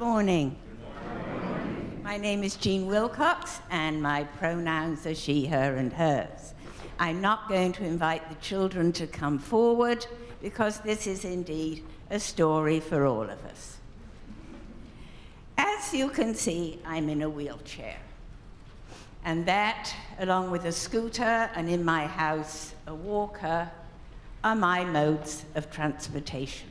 morning. My name is Jean Wilcox, and my pronouns are she, her, and hers. I'm not going to invite the children to come forward because this is indeed a story for all of us. As you can see, I'm in a wheelchair. And that, along with a scooter and in my house, a walker, are my modes of transportation.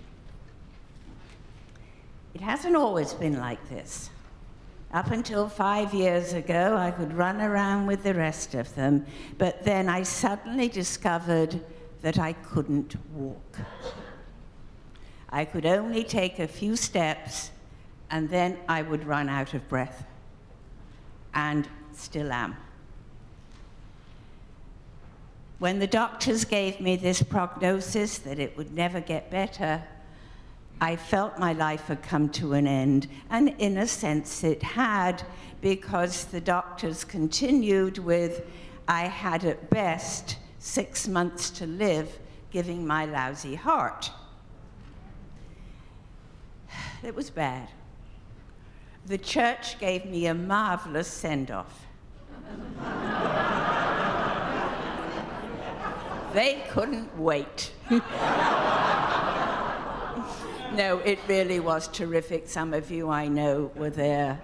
It hasn't always been like this. Up until 5 years ago, I could run around with the rest of them, but then I suddenly discovered that I couldn't walk. I could only take a few steps, and then I would run out of breath, and still am. When the doctors gave me this prognosis that it would never get better, I felt my life had come to an end, and in a sense it had, because the doctors continued with, I had at best 6 months to live, given my lousy heart. It was bad. The church gave me a marvelous send-off. They couldn't wait. No, it really was terrific. Some of you I know were there,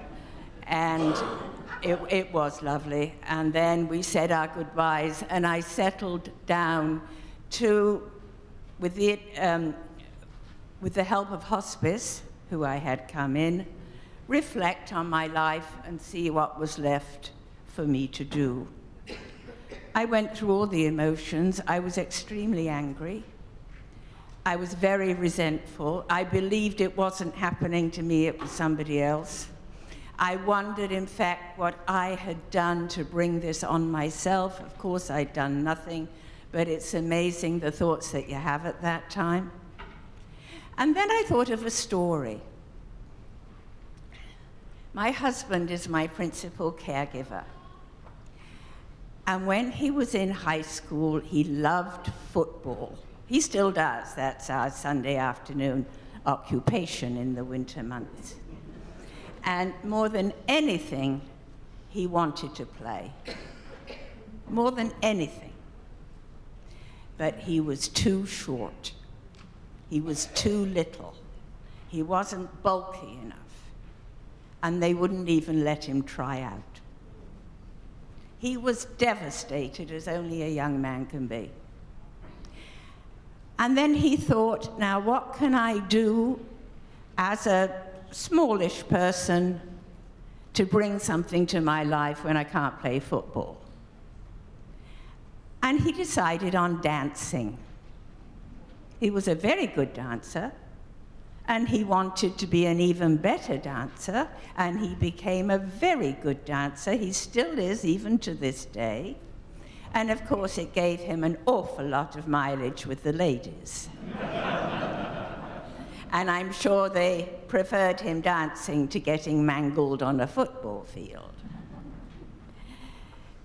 and it was lovely. And then we said our goodbyes, and I settled down to, with the help of hospice, who I had come in, reflect on my life and see what was left for me to do. I went through all the emotions. I was extremely angry. I was very resentful. I believed it wasn't happening to me, it was somebody else. I wondered, in fact, what I had done to bring this on myself. Of course, I'd done nothing, but it's amazing the thoughts that you have at that time. And then I thought of a story. My husband is my principal caregiver. And when he was in high school, he loved football. He still does. That's our Sunday afternoon occupation in the winter months. And more than anything, he wanted to play. More than anything. But he was too short. He was too little. He wasn't bulky enough. And they wouldn't even let him try out. He was devastated, as only a young man can be. And then he thought, now what can I do as a smallish person to bring something to my life when I can't play football? And he decided on dancing. He was a very good dancer, and he wanted to be an even better dancer, and he became a very good dancer. He still is, even to this day. And of course, it gave him an awful lot of mileage with the ladies. And I'm sure they preferred him dancing to getting mangled on a football field.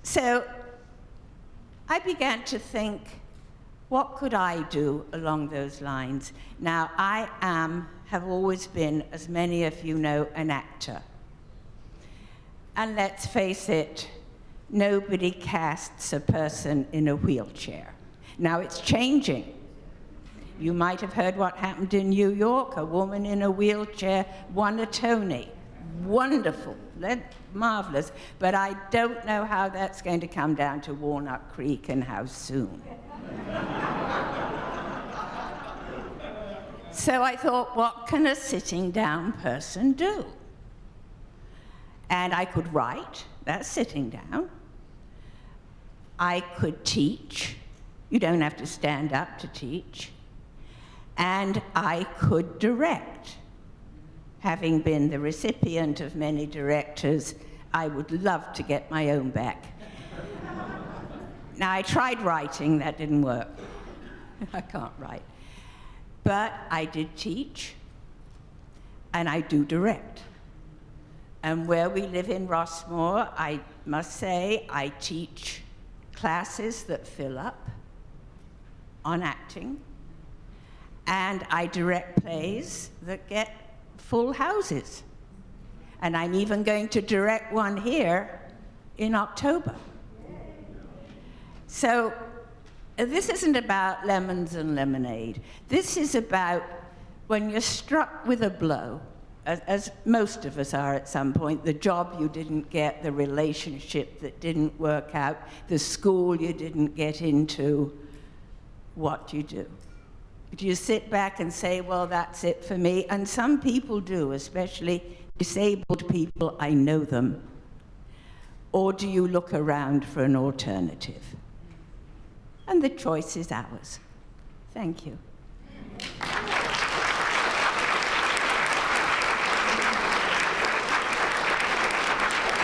So I began to think, what could I do along those lines? Now, I have always been, as many of you know, an actor. And let's face it, nobody casts a person in a wheelchair. Now, it's changing. You might have heard what happened in New York. A woman in a wheelchair won a Tony. Wonderful, marvelous. But I don't know how that's going to come down to Walnut Creek and how soon. So I thought, what can a sitting down person do? And I could write, that's sitting down. I could teach. You don't have to stand up to teach. And I could direct. Having been the recipient of many directors, I would love to get my own back. Now, I tried writing, that didn't work. I can't write. But I did teach, and I do direct. And where we live in Rossmore, I must say, I teach classes that fill up on acting, and I direct plays that get full houses. And I'm even going to direct one here in October. So this isn't about lemons and lemonade. This is about when you're struck with a blow, as most of us are at some point, the job you didn't get, the relationship that didn't work out, the school you didn't get into, what do you do? Do you sit back and say, well, that's it for me? And some people do, especially disabled people, I know them. Or do you look around for an alternative? And the choice is ours. Thank you.